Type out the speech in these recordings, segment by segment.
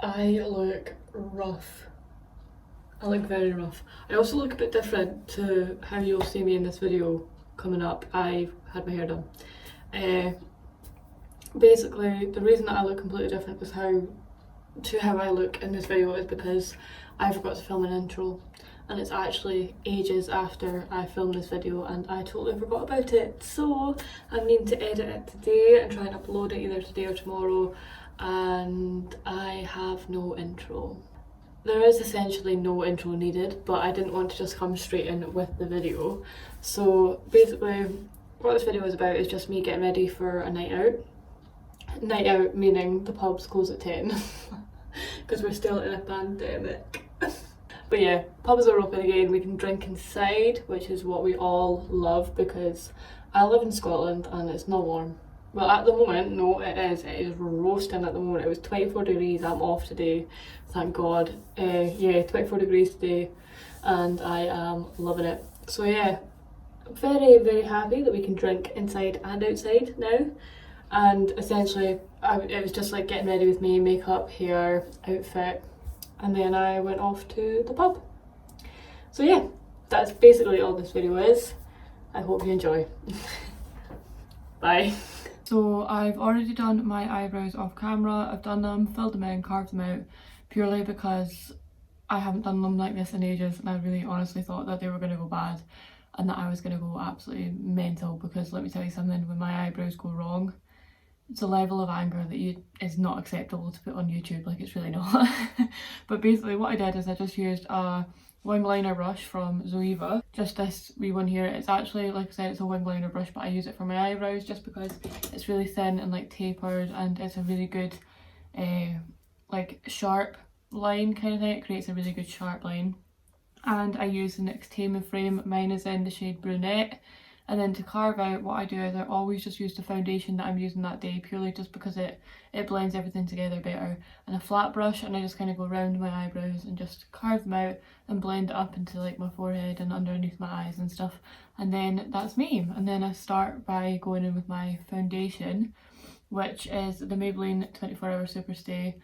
I look rough. I look very rough. I also look a bit different to how you'll see me in this video coming up. I've had my hair done. Basically, the reason that I look completely different is how I look in this video is because I forgot to film an intro, and it's actually ages after I filmed this video and I totally forgot about it. So I'm needing to edit it today and try and upload it either today or tomorrow, and I have no intro. There is essentially no intro needed, but I didn't want to just come straight in with the video. So basically what this video is about is just me getting ready for a night out. Night out meaning the pubs close at 10 because we're still in a pandemic. But yeah, pubs are open again, we can drink inside, which is what we all love because I live in Scotland and it's not warm. Well, at the moment, no, it is roasting at the moment. It was 24 degrees, I'm off today, thank God. Yeah, 24 degrees today and I am loving it. So yeah, very, very happy that we can drink inside and outside now. And essentially, it was just like getting ready with me, makeup, hair, outfit, and then I went off to the pub. So yeah, that's basically all this video is. I hope you enjoy. Bye. So I've already done my eyebrows off camera. I've done them, filled them in, carved them out, purely because I haven't done them like this in ages and I really honestly thought that they were going to go bad and that I was going to go absolutely mental, because let me tell you something, when my eyebrows go wrong, it's a level of anger that is not acceptable to put on YouTube, like it's really not. But basically what I did is I just used a wing liner brush from Zoeva, just this wee one here. It's actually, like I said, it's a wing liner brush, but I use it for my eyebrows just because it's really thin and like tapered, and it's a really good like sharp line kind of thing. It creates a really good sharp line. And I use the NYX Tame Frame, mine is in the shade Brunette. And then to carve out, what I do is I always just use the foundation that I'm using that day, purely just because it blends everything together better. And a flat brush, and I just kind of go around my eyebrows and just carve them out and blend it up into like my forehead and underneath my eyes and stuff. And then that's me. And then I start by going in with my foundation, which is the Maybelline 24 Hour Superstay.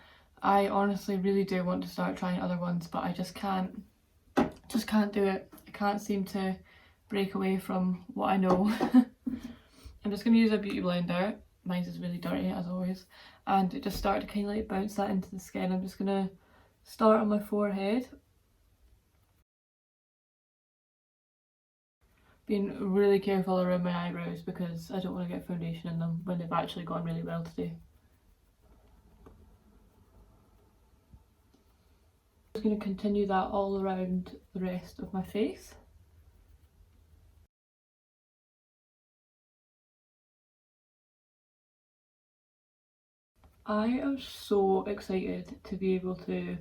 I honestly really do want to start trying other ones, but I just can't do it. I can't seem to break away from what I know. I'm just going to use a beauty blender. Mine is really dirty as always, and just start to kind of like bounce that into the skin. I'm just going to start on my forehead, being really careful around my eyebrows because I don't want to get foundation in them when they've actually gone really well today. I'm just going to continue that all around the rest of my face. I am so excited to be able to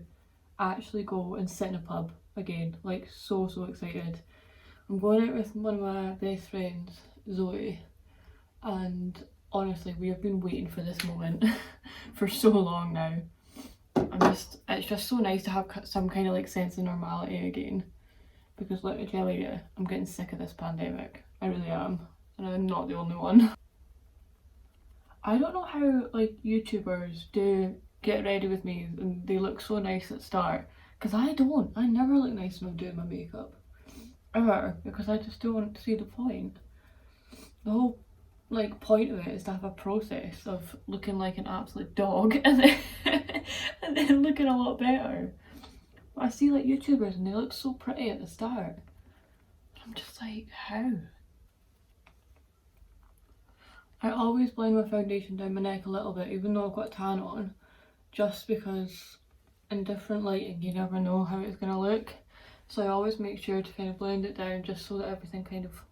actually go and sit in a pub again, like so excited. I'm going out with one of my best friends, Zoe, and honestly we have been waiting for this moment for so long now. It's just so nice to have some kind of like sense of normality again, because let me tell you, I'm getting sick of this pandemic. I really am, and I'm not the only one. I don't know how like YouTubers do get ready with me and they look so nice at the start, because I don't. I never look nice when I'm doing my makeup, ever, because I just don't see the point. The whole like point of it is to have a process of looking like an absolute dog and then looking a lot better. But I see like YouTubers and they look so pretty at the start. I'm just like, how? I always blend my foundation down my neck a little bit, even though I've got a tan on, just because in different lighting you never know how it's going to look. So I always make sure to kind of blend it down just so that everything kind of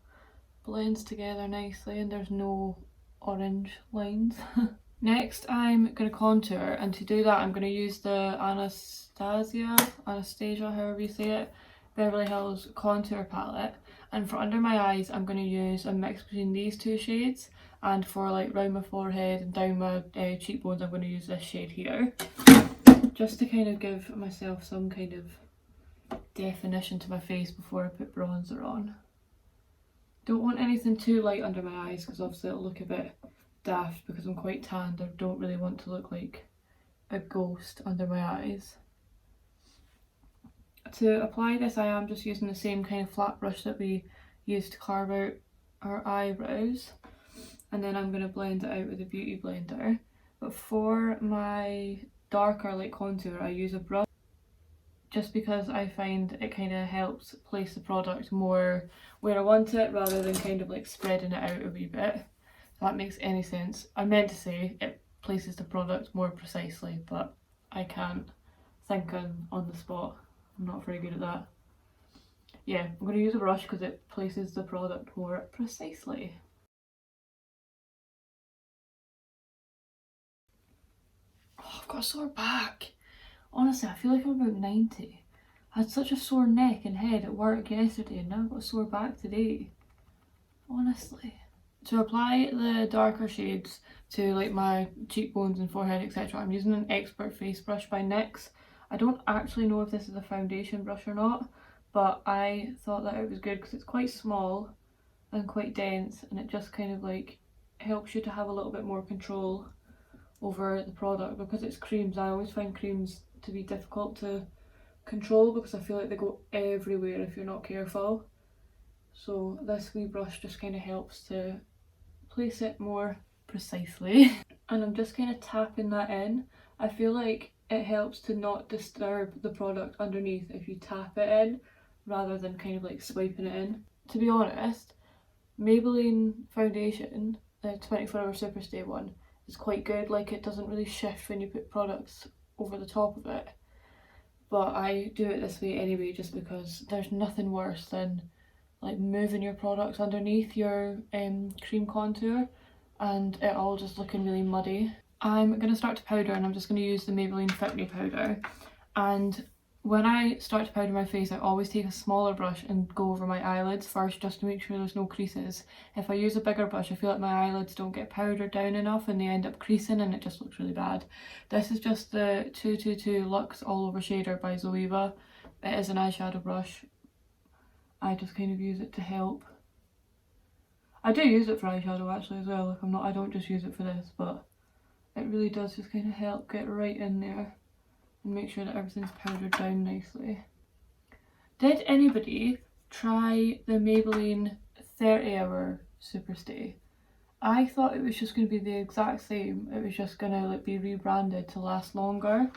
blends together nicely and there's no orange lines. Next I'm going to contour, and to do that I'm going to use the Anastasia, however you say it, Beverly Hills contour palette. And for under my eyes I'm going to use a mix between these two shades, and for like round my forehead and down my cheekbones I'm going to use this shade here, just to kind of give myself some kind of definition to my face before I put bronzer on. Don't want anything too light under my eyes because obviously it'll look a bit daft because I'm quite tanned. I don't really want to look like a ghost under my eyes. To apply this, I am just using the same kind of flat brush that we used to carve out our eyebrows, and then I'm going to blend it out with a beauty blender. But for my darker like contour, I use a brush just because I find it kind of helps place the product more where I want it rather than kind of like spreading it out a wee bit. If that makes any sense. I meant to say it places the product more precisely, but I can't think on the spot. I'm not very good at that. Yeah, I'm going to use a brush because it places the product more precisely. Oh, I've got a sore back. Honestly, I feel like I'm about 90. I had such a sore neck and head at work yesterday and now I've got a sore back today. Honestly. To apply the darker shades to like my cheekbones and forehead etc, I'm using an Expert face brush by NYX. I don't actually know if this is a foundation brush or not, but I thought that it was good because it's quite small and quite dense, and it just kind of like helps you to have a little bit more control over the product. Because it's creams, I always find creams to be difficult to control because I feel like they go everywhere if you're not careful. So this wee brush just kind of helps to place it more precisely. And I'm just kind of tapping that in. I feel like it helps to not disturb the product underneath if you tap it in rather than kind of like swiping it in. To be honest, Maybelline foundation, the 24-hour Superstay one, is quite good. Like, it doesn't really shift when you put products over the top of it. But I do it this way anyway just because there's nothing worse than like moving your products underneath your cream contour and it all just looking really muddy. I'm going to start to powder and I'm just going to use the Maybelline Fit Me powder. And when I start to powder my face, I always take a smaller brush and go over my eyelids first just to make sure there's no creases. If I use a bigger brush, I feel like my eyelids don't get powdered down enough and they end up creasing and it just looks really bad. This is just the 222 Luxe All Over Shader by Zoeva. It is an eyeshadow brush. I just kind of use it to help. I do use it for eyeshadow actually as well. Like, I don't just use it for this, but it really does just kind of help get right in there and make sure that everything's powdered down nicely. Did anybody try the Maybelline 30-hour Superstay? I thought it was just going to be the exact same. It was just going to like be rebranded to last longer.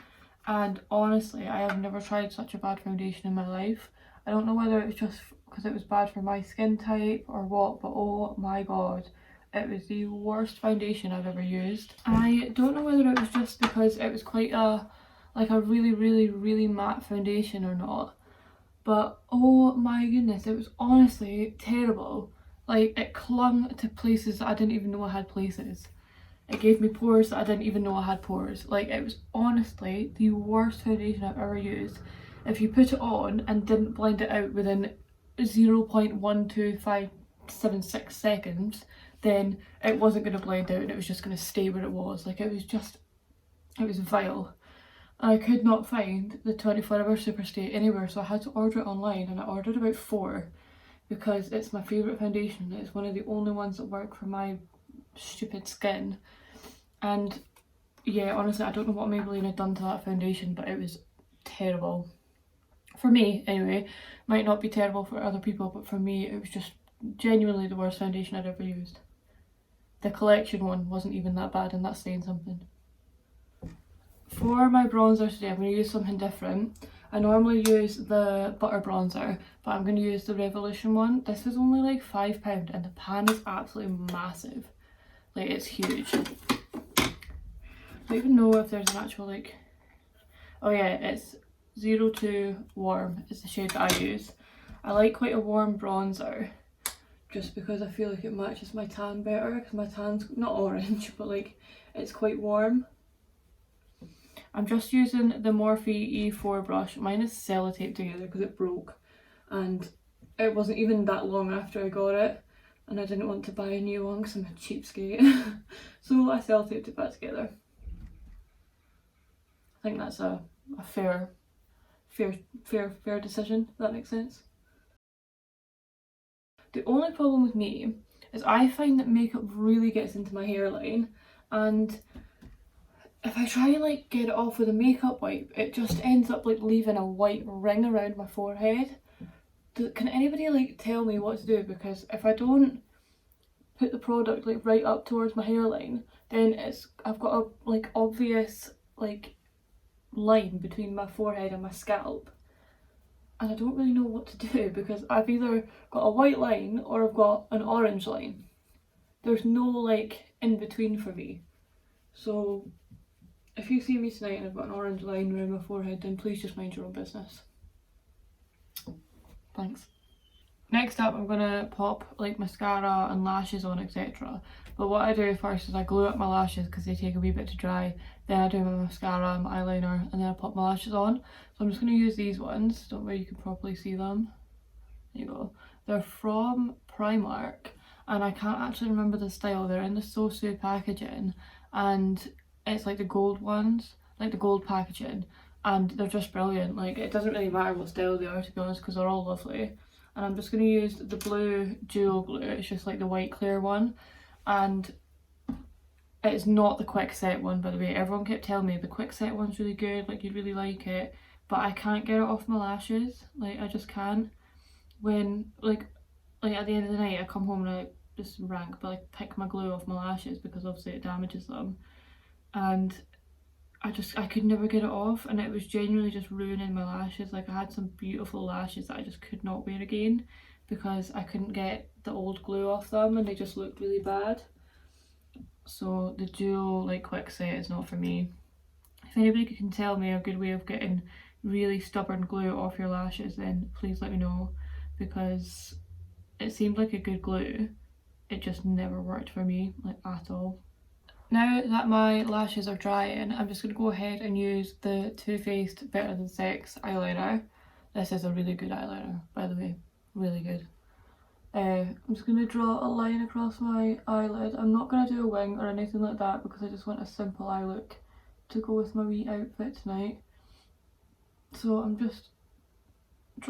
And honestly, I have never tried such a bad foundation in my life. I don't know whether it was just because it was bad for my skin type or what, but oh my god, it was the worst foundation I've ever used. I don't know whether it was just because it was quite a really matte foundation or not, but oh my goodness, it was honestly terrible. Like, it clung to places that I didn't even know I had places. It gave me pores that I didn't even know I had pores. Like, it was honestly the worst foundation I've ever used. If you put it on and didn't blend it out within 0.12576 seconds, then it wasn't going to blend out and it was just going to stay where it was. Like, it was vile. I could not find the 24-hour Superstay anywhere, so I had to order it online, and I ordered about 4 because it's my favourite foundation. It's one of the only ones that work for my stupid skin. And yeah, honestly, I don't know what Maybelline had done to that foundation, but it was terrible. For me, anyway. Might not be terrible for other people, but for me, it was just genuinely the worst foundation I'd ever used. The collection one wasn't even that bad, and that's saying something. For my bronzer today, I'm going to use something different. I normally use the butter bronzer, but I'm going to use the Revolution one. This is only like £5 and the pan is absolutely massive. Like, it's huge. I don't even know if there's an actual like... Oh yeah, it's 02 Warm is the shade that I use. I like quite a warm bronzer just because I feel like it matches my tan better, because my tan's not orange, but like it's quite warm. I'm just using the Morphe E4 brush. Mine is sellotaped together because it broke and it wasn't even that long after I got it, and I didn't want to buy a new one because I'm a cheapskate. So I sellotaped it back together. I think that's a fair decision, if that makes sense. The only problem with me is I find that makeup really gets into my hairline, and if I try and like get it off with a makeup wipe, it just ends up like leaving a white ring around my forehead. Can anybody like tell me what to do? Because if I don't put the product like right up towards my hairline, then I've got a like obvious like line between my forehead and my scalp, and I don't really know what to do because I've either got a white line or I've got an orange line. There's no like in between for me. So if you see me tonight and I've got an orange line around my forehead, then please just mind your own business. Thanks. Next up, I'm gonna pop like mascara and lashes on, etc. But what I do first is I glue up my lashes because they take a wee bit to dry. Then I do my mascara and my eyeliner, and then I pop my lashes on. So I'm just gonna use these ones. Don't worry, you can properly see them. There you go. They're from Primark, and I can't actually remember the style. They're in the So-So packaging, and it's like the gold ones, like the gold packaging, and they're just brilliant. Like, it doesn't really matter what style they are, to be honest, because they're all lovely. And I'm just going to use the blue dual glue. It's just like the white clear one, and it's not the quick set one, by the way. Everyone kept telling me the quick set one's really good, like you'd really like it, but I can't get it off my lashes. Like, I just can't. When like at the end of the night I come home and I just rank, but like pick my glue off my lashes because obviously it damages them, and I could never get it off, and it was genuinely just ruining my lashes. Like, I had some beautiful lashes that I just could not wear again because I couldn't get the old glue off them and they just looked really bad. So the dual like quick set is not for me. If anybody can tell me a good way of getting really stubborn glue off your lashes, then please let me know, because it seemed like a good glue, it just never worked for me, like at all. Now that my lashes are drying, I'm just going to go ahead and use the Too Faced Better Than Sex eyeliner. This is a really good eyeliner, by the way, really good. I'm just going to draw a line across my eyelid. I'm not going to do a wing or anything like that because I just want a simple eye look to go with my wee outfit tonight. So I'm just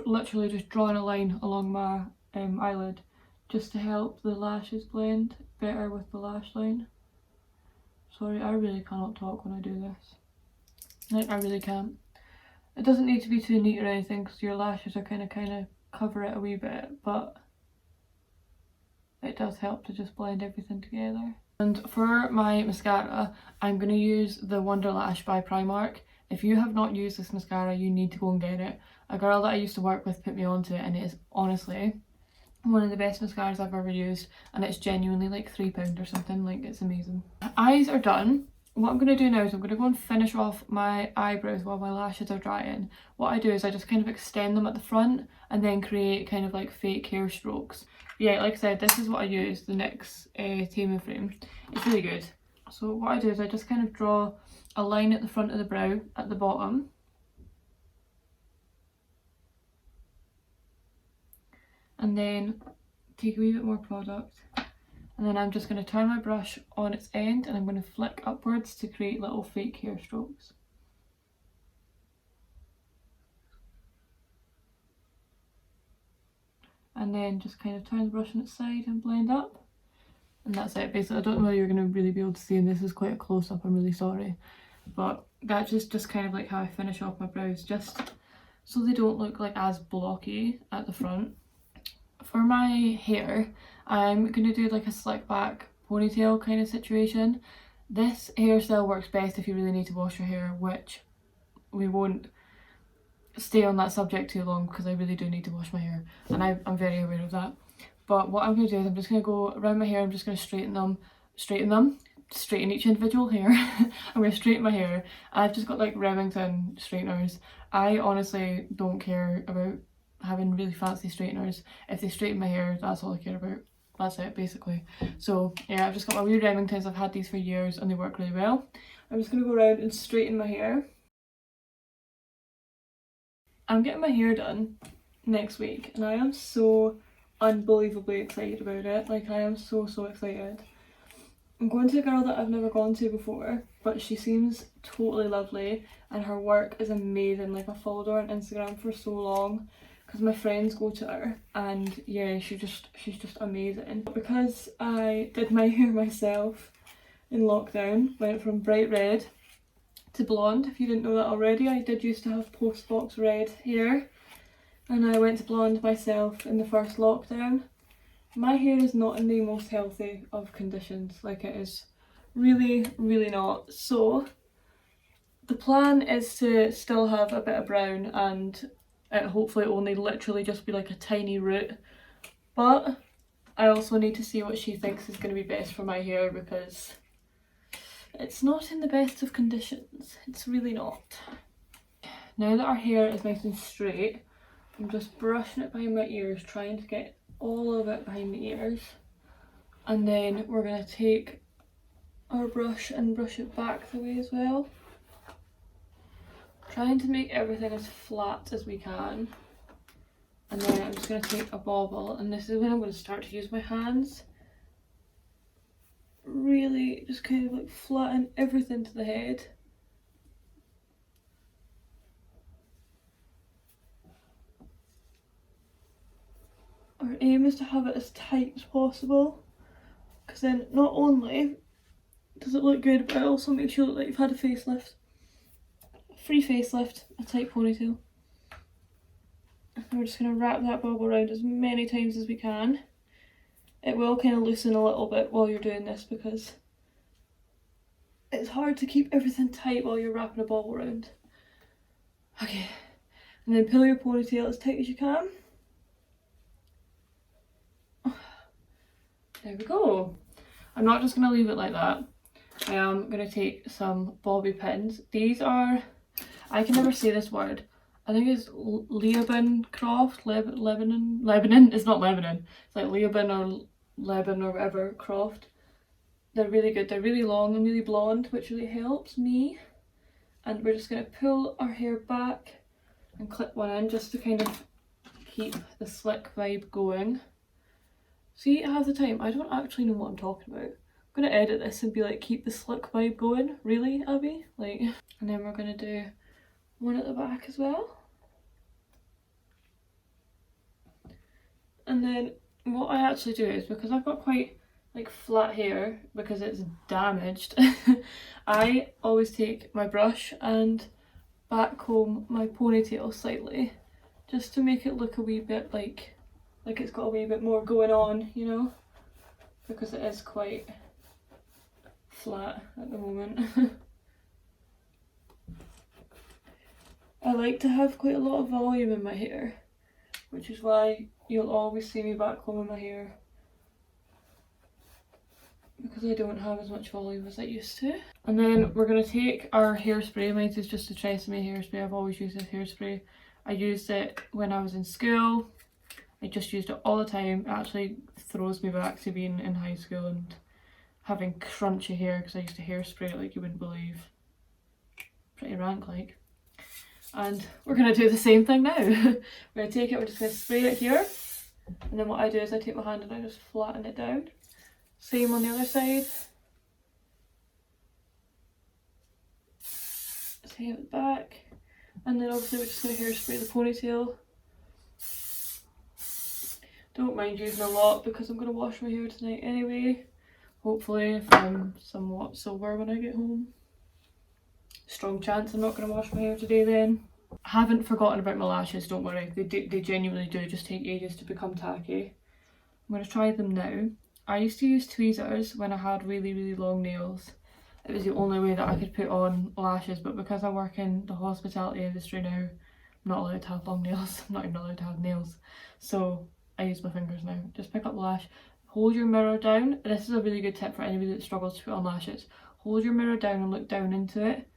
literally just drawing a line along my eyelid just to help the lashes blend better with the lash line. Sorry, I really cannot talk when I do this. Like, I really can't. It doesn't need to be too neat or anything because your lashes are kind of cover it a wee bit, but it does help to just blend everything together. And for my mascara, I'm going to use the Wonderlash by Primark. If you have not used this mascara, you need to go and get it. A girl that I used to work with put me onto it, and it is honestly one of the best mascaras I've ever used, and it's genuinely like £3 or something. Like, it's amazing. Eyes are done. What I'm going to do now is I'm going to go and finish off my eyebrows while my lashes are drying. What I do is I just kind of extend them at the front and then create kind of like fake hair strokes. Yeah, like I said, this is what I use, the NYX Temu frame. It's really good. So what I do is I just kind of draw a line at the front of the brow at the bottom, and then take a wee bit more product, and then I'm just going to turn my brush on its end and I'm going to flick upwards to create little fake hair strokes. And then just kind of turn the brush on its side and blend up. And that's it, basically. I don't know whether you're going to really be able to see, and this is quite a close-up, I'm really sorry. But that's just kind of like how I finish off my brows, just so they don't look like as blocky at the front. For my hair, I'm going to do like a slick back ponytail kind of situation. This hairstyle works best if you really need to wash your hair, which we won't stay on that subject too long because I really do need to wash my hair, and I'm very aware of that. But what I'm going to do is I'm just going to go around my hair, I'm just going to straighten each individual hair. I'm going to straighten my hair. I've just got like Remington straighteners. I honestly don't care about having really fancy straighteners. If they straighten my hair, that's all I care about. That's it, basically. So yeah, I've just got my wee Remingtons. I've had these for years and they work really well. I'm just going to go around and straighten my hair. I'm getting my hair done next week and I am so unbelievably excited about it. Like, I am so excited. I'm going to a girl that I've never gone to before, but she seems totally lovely and her work is amazing. Like, I followed her on Instagram for so long because my friends go to her, and yeah, she's just amazing. Because I did my hair myself in lockdown, went from bright red to blonde. If you didn't know that already, I did used to have postbox red hair, and I went to blonde myself in the first lockdown. My hair is not in the most healthy of conditions, like it is really, really not. So the plan is to still have a bit of brown and it hopefully only literally just be like a tiny root. But I also need to see what she thinks is going to be best for my hair because it's not in the best of conditions. It's really not. Now that our hair is nice and straight, I'm just brushing it behind my ears, trying to get all of it behind the ears. And then we're going to take our brush and brush it back the way as well. Trying to make everything as flat as we can. And then I'm just going to take a bobble, and this is when I'm going to start to use my hands. Really just kind of like flatten everything to the head. Our aim is to have it as tight as possible, because then not only does it look good, but it also makes you look like you've had a facelift. A free facelift, a tight ponytail. And we're just going to wrap that bobble around as many times as we can. It will kind of loosen a little bit while you're doing this because it's hard to keep everything tight while you're wrapping a bobble around. Okay, and then pull your ponytail as tight as you can. There we go. I'm not just going to leave it like that. I am going to take some bobby pins. These are, I can never say this word. I think it's Leoben Croft, Lebanon, it's not Lebanon. It's like Leoben or Lebanon or whatever, Croft. They're really good. They're really long and really blonde, which really helps me. And we're just going to pull our hair back and clip one in just to kind of keep the slick vibe going. See, half the time, I don't actually know what I'm talking about. I'm going to edit this and be like, keep the slick vibe going. Really, Abby? Like, and then we're going to do one at the back as well. And then what I actually do is, because I've got quite like flat hair because it's damaged, I always take my brush and back comb my ponytail slightly just to make it look a wee bit like it's got a wee bit more going on, you know, because it is quite flat at the moment. I like to have quite a lot of volume in my hair, which is why you'll always see me back combing my hair, because I don't have as much volume as I used to. And then we're going to take our hairspray. Mine is just a Tresemme hairspray. I've always used this hairspray. I used it when I was in school. I just used it all the time. It actually throws me back to being in high school and having crunchy hair, because I used to hairspray it like you wouldn't believe. Pretty rank like. And we're going to do the same thing now. We're going to take it, we're just going to spray it here. And then what I do is I take my hand and I just flatten it down. Same on the other side. Same at the back. And then obviously we're just going to hairspray the ponytail. Don't mind using a lot because I'm going to wash my hair tonight anyway. Hopefully, if I'm somewhat sober when I get home. Strong chance I'm not going to wash my hair today then. I haven't forgotten about my lashes, don't worry. They genuinely do just take ages to become tacky. I'm going to try them now. I used to use tweezers when I had really, really long nails. It was the only way that I could put on lashes, but because I work in the hospitality industry now, I'm not allowed to have long nails. I'm not even allowed to have nails. So I use my fingers now. Just pick up the lash, hold your mirror down. This is a really good tip for anybody that struggles to put on lashes. Hold your mirror down and look down into it.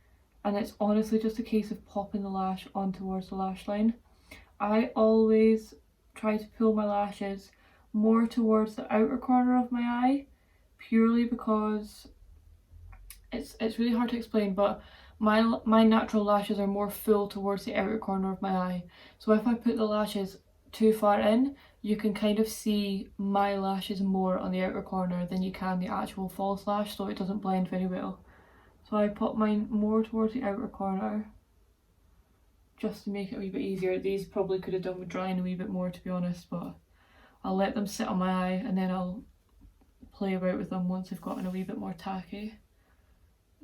And it's honestly just a case of popping the lash on towards the lash line. I always try to pull my lashes more towards the outer corner of my eye, purely because it's really hard to explain, but my natural lashes are more full towards the outer corner of my eye. So if I put the lashes too far in, you can kind of see my lashes more on the outer corner than you can the actual false lash, so it doesn't blend very well. So I put mine more towards the outer corner just to make it a wee bit easier. These probably could have done with drying a wee bit more, to be honest, but I'll let them sit on my eye and then I'll play about with them once they've gotten a wee bit more tacky.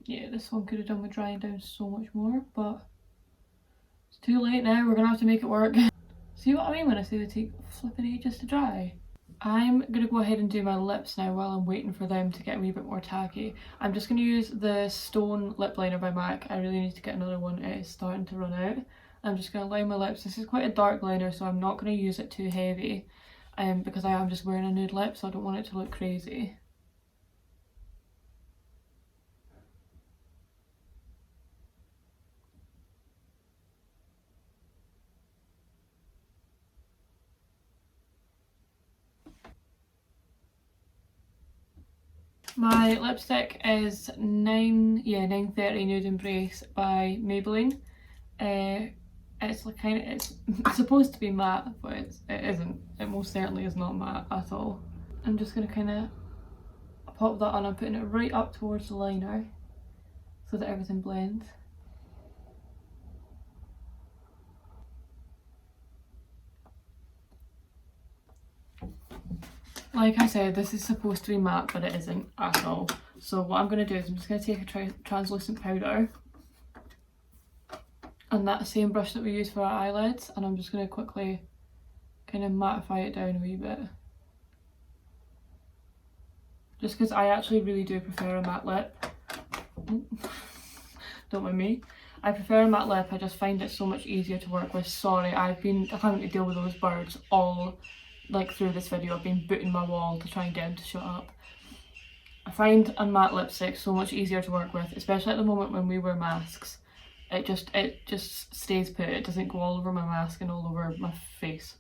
yeah, this one could have done with drying down so much more, but it's too late now. We're gonna have to make it work. See what I mean when I say they take flipping ages to dry? I'm gonna go ahead and do my lips now while I'm waiting for them to get a wee bit more tacky. I'm just gonna use the Stone lip liner by MAC. I really need to get another one, it is starting to run out. I'm just gonna line my lips. This is quite a dark liner, so I'm not gonna use it too heavy, because I am just wearing a nude lip, so I don't want it to look crazy. My lipstick is 930 Nude Embrace by Maybelline. It's like it's supposed to be matte, but it isn't. It most certainly is not matte at all. I'm just gonna kind of pop that on. I'm putting it right up towards the liner so that everything blends. Like I said, this is supposed to be matte, but it isn't at all. So what I'm going to do is I'm just going to take a translucent powder and that same brush that we use for our eyelids, and I'm just going to quickly kind of mattify it down a wee bit. Just because I actually really do prefer a matte lip. Don't mind me. I prefer a matte lip, I just find it so much easier to work with. Sorry, I've been having to deal with those birds all like through this video. I've been booting my wall to try and get them to shut up. I find a matte lipstick so much easier to work with, especially at the moment when we wear masks. It just stays put, it doesn't go all over my mask and all over my face.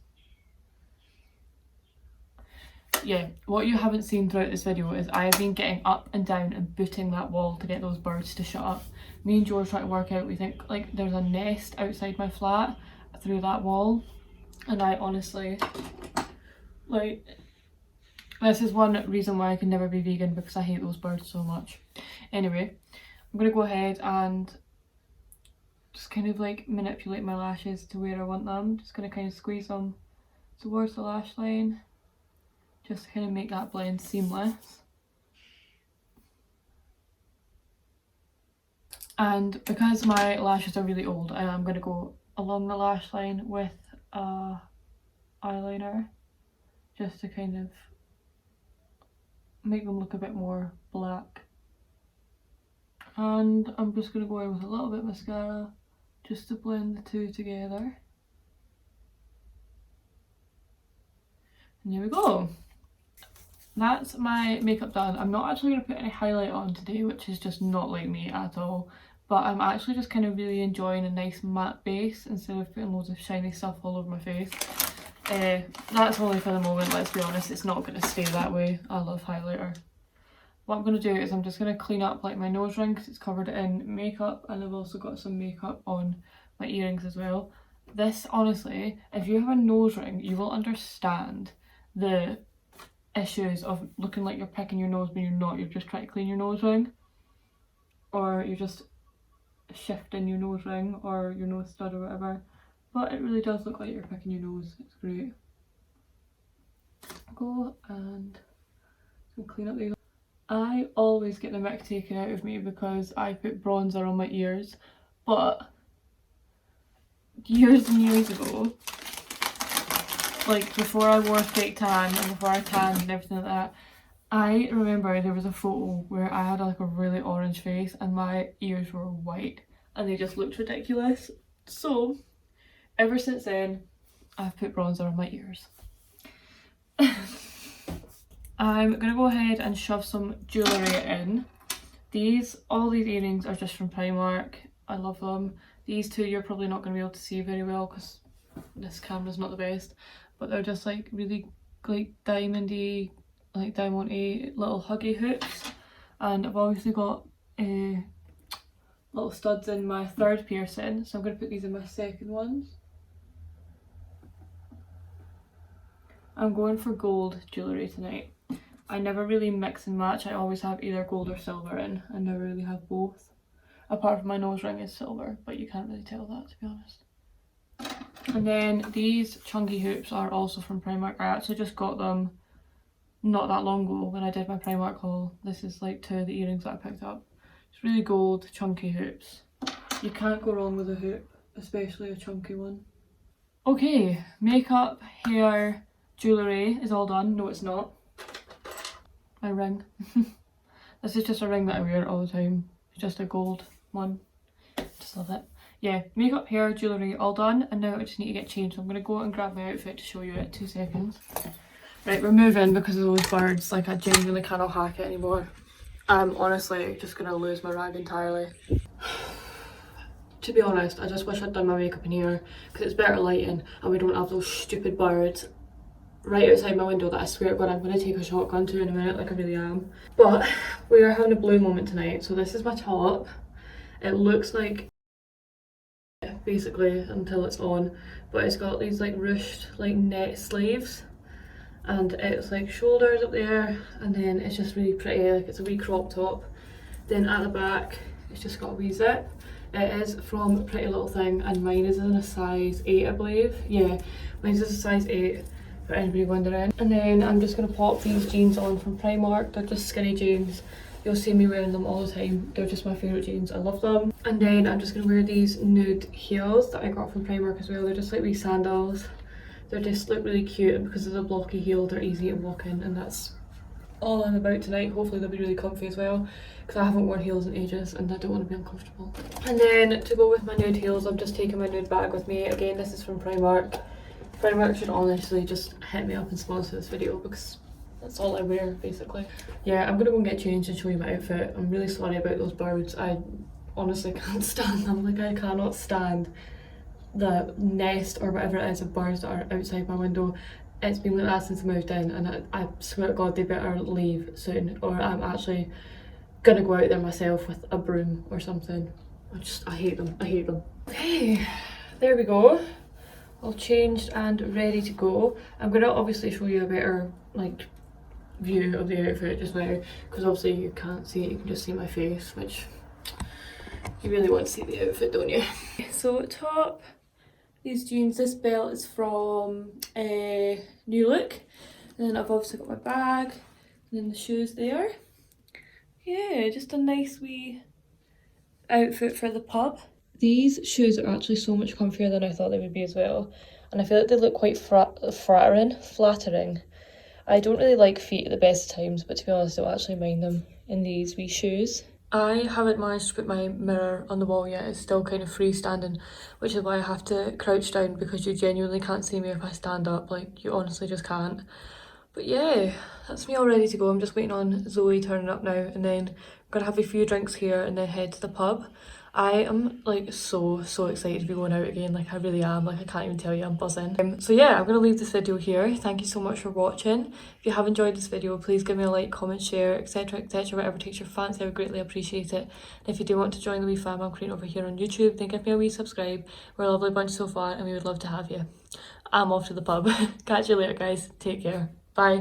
Yeah, what you haven't seen throughout this video is I have been getting up and down and booting that wall to get those birds to shut up. Me and George trying to work out, we think like there's a nest outside my flat through that wall, and I honestly, like, this is one reason why I can never be vegan, because I hate those birds so much. Anyway, I'm gonna go ahead and just kind of like manipulate my lashes to where I want them. Just gonna kind of squeeze them towards the lash line, just to kind of make that blend seamless. And because my lashes are really old, I am going to go along the lash line with eyeliner, just to kind of make them look a bit more black. And I'm just going to go in with a little bit of mascara just to blend the two together. And here we go. That's my makeup done. I'm not actually going to put any highlight on today, which is just not like me at all. But I'm actually just kind of really enjoying a nice matte base instead of putting loads of shiny stuff all over my face. That's only for the moment, let's be honest. It's not going to stay that way. I love highlighter. What I'm going to do is I'm just going to clean up like my nose ring because it's covered in makeup, and I've also got some makeup on my earrings as well. This, honestly, if you have a nose ring, you will understand the issues of looking like you're picking your nose when you're not. You're just trying to clean your nose ring, or you're just shifting your nose ring or your nose stud or whatever, but it really does look like you're picking your nose. It's great. Go and clean up these. I always get the mick taken out of me because I put bronzer on my ears, but years and years ago, like before I wore fake tan and before I tanned and everything like that, I remember there was a photo where I had like a really orange face and my ears were white and they just looked ridiculous. So ever since then I've put bronzer on my ears. I'm gonna go ahead and shove some jewellery in. All these earrings are just from Primark. I love them. These two you're probably not going to be able to see very well because this camera's not the best, but they're just like really like diamondy, like diamond-y little huggy hoops. And I've obviously got little studs in my third piercing, so I'm going to put these in my second ones. I'm going for gold jewellery tonight. I never really mix and match. I always have either gold or silver in. I never really have both. Apart from my nose ring is silver, but you can't really tell that, to be honest. And then these chunky hoops are also from Primark. I actually just got them not that long ago when I did my Primark haul. This is like two of the earrings that I picked up. It's really gold, chunky hoops. You can't go wrong with a hoop, especially a chunky one. Okay, makeup, hair, jewellery is all done. No, it's not. My ring. This is just a ring that I wear all the time. It's just a gold one. Just love it. Yeah, makeup, hair, jewellery, all done. And now I just need to get changed. So I'm going to go and grab my outfit to show you it. 2 seconds. Right, we're moving because of those birds. Like, I genuinely cannot hack it anymore. I'm honestly just going to lose my rag entirely. To be honest, I just wish I'd done my makeup in here because it's better lighting and we don't have those stupid birds right outside my window that I swear to God I'm going to take a shotgun to in a minute, like I really am. But we are having a blue moment tonight. So this is my top. It looks like basically until it's on, but it's got these like ruched like net sleeves and it's like shoulders up there, and then it's just really pretty, like it's a wee crop top. Then at the back it's just got a wee zip. It is from Pretty Little Thing and mine is in a size 8 I believe. Yeah, mine's is a size 8 for anybody wondering. And then I'm just going to pop these jeans on from Primark. They're just skinny jeans. You'll see me wearing them all the time. They're just my favourite jeans. I love them. And then I'm just going to wear these nude heels that I got from Primark as well. They're just like wee sandals. They just look really cute, and because of the blocky heel they're easy to walk in, and that's all I'm about tonight. Hopefully they'll be really comfy as well because I haven't worn heels in ages and I don't want to be uncomfortable. And then to go with my nude heels, I'm just taking my nude bag with me. Again, this is from Primark. Primark should honestly just hit me up and sponsor this video because that's all I wear basically. Yeah, I'm gonna go and get changed and show you my outfit. I'm really sorry about those birds. I honestly can't stand them. Like, I cannot stand the nest or whatever it is of birds that are outside my window. It's been like that since I moved in, and I swear to God they better leave soon or I'm actually gonna go out there myself with a broom or something. I hate them. I hate them. Okay, there we go. All changed and ready to go. I'm gonna obviously show you a better like view of the outfit just now because obviously you can't see it, you can just see my face, which you really want to see the outfit, don't you? So top, these jeans, this belt is from New Look, and then I've obviously got my bag and then the shoes there. Yeah, just a nice wee outfit for the pub. These shoes are actually so much comfier than I thought they would be as well, and I feel like they look quite flattering. I don't really like feet at the best of times, but to be honest I don't actually mind them in these wee shoes. I haven't managed to put my mirror on the wall yet. It's still kind of freestanding, which is why I have to crouch down because you genuinely can't see me if I stand up. Like, you honestly just can't. But yeah, that's me all ready to go. I'm just waiting on Zoe turning up now, and then I'm gonna have a few drinks here and then head to the pub. I am like so excited to be going out again. Like, I really am. Like, I can't even tell you, I'm buzzing. So yeah, I'm gonna leave this video here. Thank you so much for watching. If you have enjoyed this video, please give me a like, comment, share, etc, whatever takes your fancy. I would greatly appreciate it. And if you do want to join the wee fam I'm creating over here on YouTube, then give me a wee subscribe. We're a lovely bunch so far and we would love to have you. I'm off to the pub. Catch you later guys. Take care. Bye.